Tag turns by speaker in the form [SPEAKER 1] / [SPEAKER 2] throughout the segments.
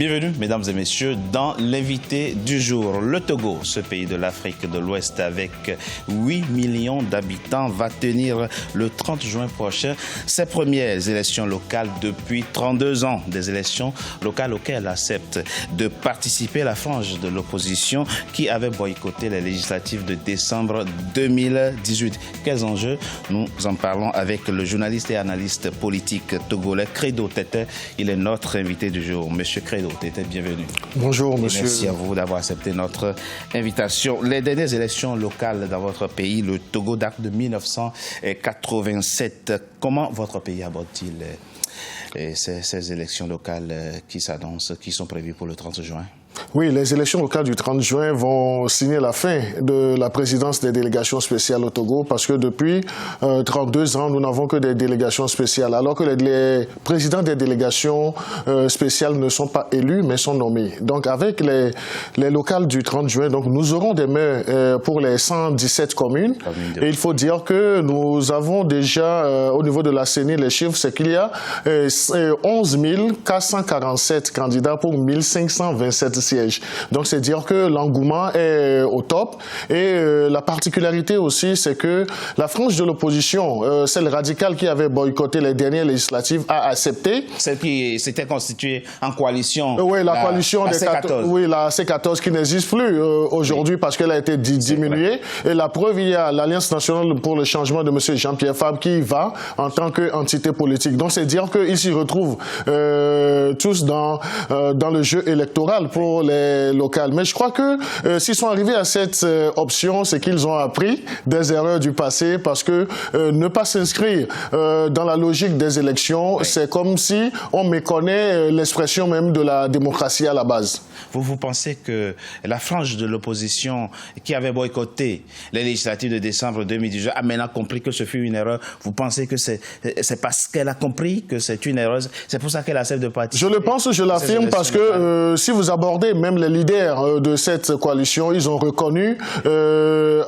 [SPEAKER 1] Bienvenue, mesdames et messieurs, dans l'invité du jour. Le Togo, ce pays de l'Afrique de l'Ouest avec 8 millions d'habitants, va tenir le 30 juin prochain ses premières élections locales depuis 32 ans. Des élections locales auxquelles accepte de participer la frange de l'opposition qui avait boycotté les législatives de décembre 2018. Quels enjeux? Nous en parlons avec le journaliste et analyste politique togolais Credo Tete. Il est notre invité du jour. Monsieur Credo Tete, bienvenue.
[SPEAKER 2] Bonjour, monsieur.
[SPEAKER 1] Merci à vous d'avoir accepté notre invitation. Les dernières élections locales dans votre pays, le Togo, datent de 1987. Comment votre pays aborde-t-il ces élections locales qui s'annoncent, qui sont prévues pour le 30 juin?
[SPEAKER 2] Oui, les élections locales du 30 juin vont signer la fin de la présidence des délégations spéciales au Togo parce que depuis 32 ans, nous n'avons que des délégations spéciales, alors que les présidents des délégations spéciales ne sont pas élus, mais sont nommés. Donc, avec les locales du 30 juin, donc, nous aurons des maires pour les 117 communes. Et il faut dire que nous avons déjà, au niveau de la CENI, les chiffres, c'est qu'il y a 11 447 candidats pour 1527 sièges. Donc, c'est dire que l'engouement est au top. Et la particularité aussi, c'est que la frange de l'opposition, celle radicale qui avait boycotté les dernières législatives, a accepté.
[SPEAKER 1] Celle qui s'était constituée en coalition.
[SPEAKER 2] Oui, la coalition
[SPEAKER 1] la
[SPEAKER 2] des
[SPEAKER 1] C14.
[SPEAKER 2] Oui, la C14 qui n'existe plus aujourd'hui parce qu'elle a été diminuée. Et la preuve, il y a l'Alliance nationale pour le changement de M. Jean-Pierre Fabre qui y va en tant qu'entité politique. Donc, c'est dire qu'ils s'y retrouvent tous dans le jeu électoral pour les locales. Mais je crois que s'ils sont arrivés à cette option, c'est qu'ils ont appris des erreurs du passé parce que ne pas s'inscrire dans la logique des élections, c'est comme si on méconnaît l'expression même de la démocratie à la base.
[SPEAKER 1] Vous pensez que la frange de l'opposition qui avait boycotté les législatives de décembre 2018 a maintenant compris que ce fut une erreur? Vous pensez que c'est parce qu'elle a compris que c'est une erreur, c'est pour ça qu'elle accepte de participer?
[SPEAKER 2] Je le pense, je l'affirme, parce que si vous abordez même les leaders de cette coalition, ils ont reconnu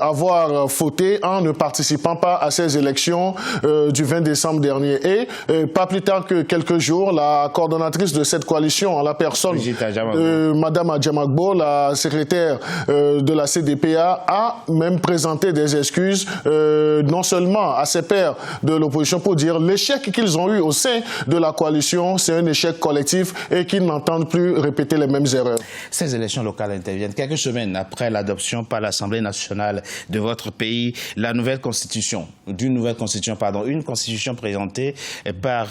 [SPEAKER 2] avoir fauté en ne participant pas à ces élections du 20 décembre dernier. Et pas plus tard que quelques jours, la coordonnatrice de cette coalition, en la personne de Madame Adjamagbo, la secrétaire de la CDPA, a même présenté des excuses non seulement à ses pairs de l'opposition pour dire l'échec qu'ils ont eu au sein de la coalition, c'est un échec collectif et qu'ils n'entendent plus répéter les mêmes erreurs.
[SPEAKER 1] Ces élections locales interviennent quelques semaines après l'adoption par l'Assemblée nationale de votre pays, une nouvelle constitution, une constitution présentée par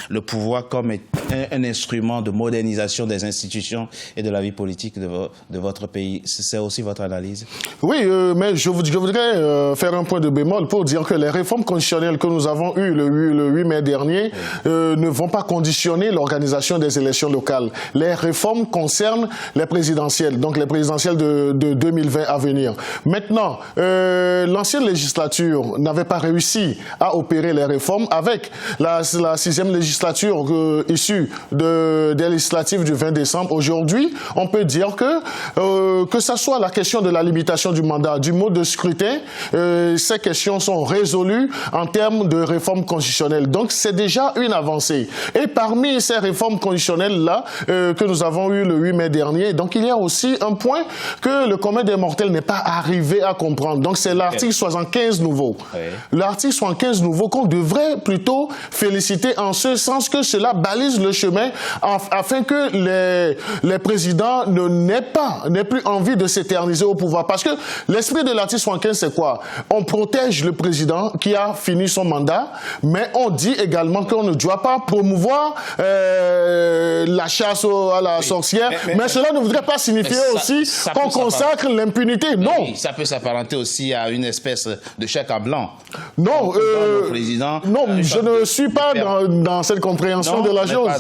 [SPEAKER 1] le pouvoir comme un instrument de modernisation des institutions et de la vie politique de votre pays. C'est aussi votre analyse? Oui,
[SPEAKER 2] mais je voudrais faire un point de bémol pour dire que les réformes constitutionnelles que nous avons eues le 8 mai dernier ne vont pas conditionner l'organisation des élections locales. Les réformes concernent les présidentielles, donc les présidentielles de 2020 à venir. Maintenant, l'ancienne législature n'avait pas réussi à opérer les réformes avec la 6e législature issue des législatives du 20 décembre. Aujourd'hui, on peut dire que ça soit la question de la limitation du mandat, du mode de scrutin, ces questions sont résolues en termes de réformes constitutionnelles. Donc, c'est déjà une avancée. Et parmi ces réformes constitutionnelles-là que nous avons eues le 8 mai dernier, donc il y a aussi un point que le commun des mortels n'est pas arrivé à comprendre. Donc c'est l'article 75 nouveau. Oui. L'article 75 nouveau qu'on devrait plutôt féliciter en ce sens que cela balise le chemin afin que les présidents n'aient plus envie de s'éterniser au pouvoir. Parce que l'esprit de l'article 75, c'est quoi? On protège le président qui a fini son mandat, mais on dit également qu'on ne doit pas promouvoir la chasse à la sorcière, mais cela ne voudrait pas signifier aussi qu'on consacre l'impunité. Non.
[SPEAKER 1] Oui, ça peut s'apparenter aussi à une espèce de chèque en blanc.
[SPEAKER 2] Non, je ne suis pas dans cette compréhension de la chose.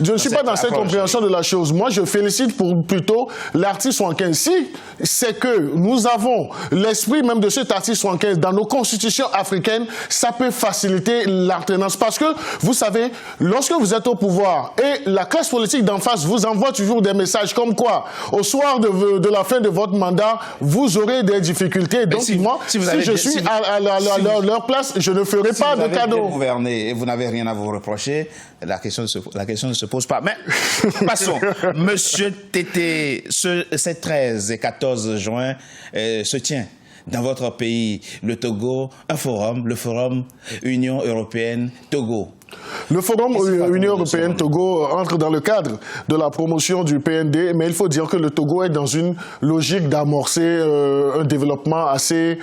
[SPEAKER 2] Je ne suis pas dans cette compréhension de la chose. Moi, je félicite plutôt l'article 75. Si c'est que nous avons l'esprit même de cet article 75 dans nos constitutions africaines, ça peut faciliter l'alternance. Parce que, vous savez, lorsque vous êtes au pouvoir et la classe politique d'en face vous envoie toujours des messages comme quoi, au soir de la fin de votre mandat, vous aurez des difficultés. Donc, si je suis à leur place, je ne ferai pas de cadeau. Si vous
[SPEAKER 1] gouverné et vous n'avez rien à vous reprocher, la question ne se pose pas. Mais passons. Monsieur Tété, ces 13 et 14 juin se tient dans votre pays, le Togo, un forum, le forum Union européenne-Togo.
[SPEAKER 2] Le forum Union européenne-Togo entre dans le cadre de la promotion du PND, mais il faut dire que le Togo est dans une logique d'amorcer un développement assez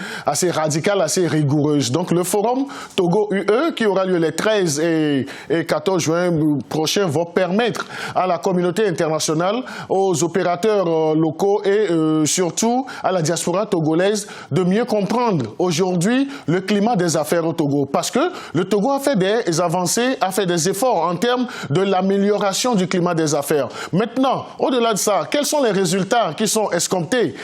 [SPEAKER 2] radical, assez rigoureuse. Donc le forum Togo-UE, qui aura lieu les 13 et 14 juin prochains, va permettre à la communauté internationale, aux opérateurs locaux et surtout à la diaspora togolaise de mieux comprendre aujourd'hui le climat des affaires au Togo. Parce que le Togo a fait des avancées, a fait des efforts en termes de l'amélioration du climat des affaires. Maintenant, au-delà de ça, quels sont les résultats qui sont escomptés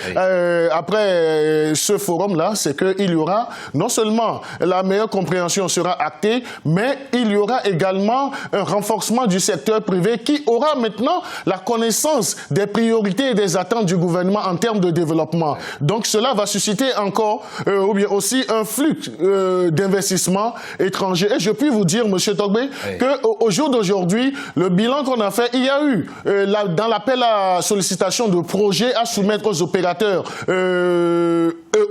[SPEAKER 2] après ce forum-là? C'est qu'il y aura non seulement la meilleure compréhension sera actée, mais il y aura également un renforcement du secteur privé qui aura maintenant la connaissance des priorités et des attentes du gouvernement en termes de développement. Donc cela va susciter encore ou bien aussi un flux d'investissements étrangers. Et je puis vous dire, Monsieur Togbé, qu'au jour d'aujourd'hui, le bilan qu'on a fait, il y a eu, dans l'appel à sollicitation de projets à soumettre aux opérateurs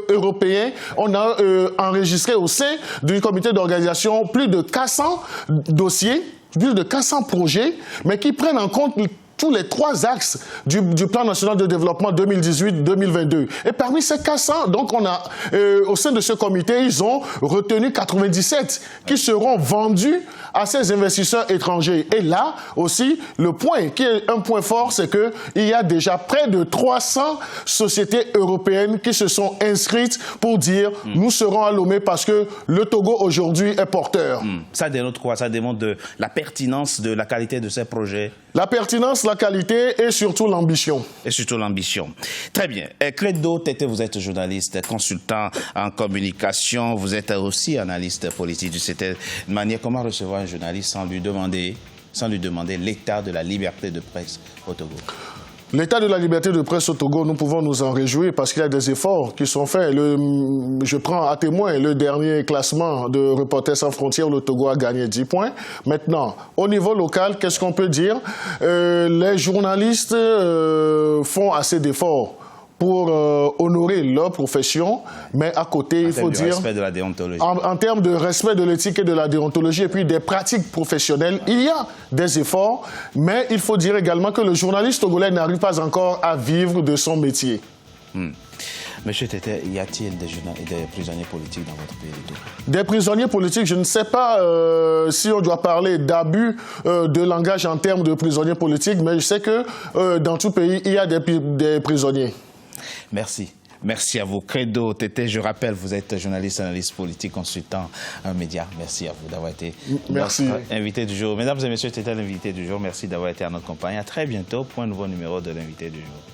[SPEAKER 2] européens, on a enregistré au sein du comité d'organisation plus de 400 dossiers, plus de 400 projets, mais qui prennent en compte tous les 3 axes du plan national de développement 2018-2022. Et parmi ces 400, donc on a, au sein de ce comité, ils ont retenu 97 qui seront vendus à ces investisseurs étrangers. Et là aussi, le point qui est un point fort, c'est qu'il y a déjà près de 300 sociétés européennes qui se sont inscrites pour dire nous serons à Lomé parce que le Togo aujourd'hui est porteur.
[SPEAKER 1] Ça dénote quoi? Ça démontre la pertinence de la qualité de ces projets?
[SPEAKER 2] La pertinence, la qualité et surtout l'ambition.
[SPEAKER 1] Et surtout l'ambition. Très bien. Credo Tété, vous êtes journaliste, consultant en communication, vous êtes aussi analyste politique. De cette manière, comment recevoir un journaliste sans lui demander l'état de la liberté de presse au Togo?
[SPEAKER 2] L'état de la liberté de presse au Togo, nous pouvons nous en réjouir parce qu'il y a des efforts qui sont faits. Je prends à témoin le dernier classement de Reporters sans frontières, le Togo a gagné 10 points. Maintenant, au niveau local, qu'est-ce qu'on peut dire? Les journalistes font assez d'efforts pour honorer leur profession, mais à côté, il faut dire,
[SPEAKER 1] respect de la déontologie.
[SPEAKER 2] En termes de respect de l'éthique et de la déontologie et puis des pratiques professionnelles, il y a des efforts, mais il faut dire également que le journaliste togolais n'arrive pas encore à vivre de son métier.
[SPEAKER 1] Monsieur Tété, y a-t-il des prisonniers politiques dans votre pays?
[SPEAKER 2] Des prisonniers politiques, je ne sais pas si on doit parler d'abus de langage en termes de prisonniers politiques, mais je sais que dans tout pays, il y a des prisonniers.
[SPEAKER 1] Merci. Merci à vous. Credo Tété, je rappelle, vous êtes journaliste, analyste politique, consultant média. Merci à vous d'avoir été notre invité du jour. Mesdames et messieurs, c'était l'invité du jour. Merci d'avoir été à notre compagnie. À très bientôt pour un nouveau numéro de l'invité du jour.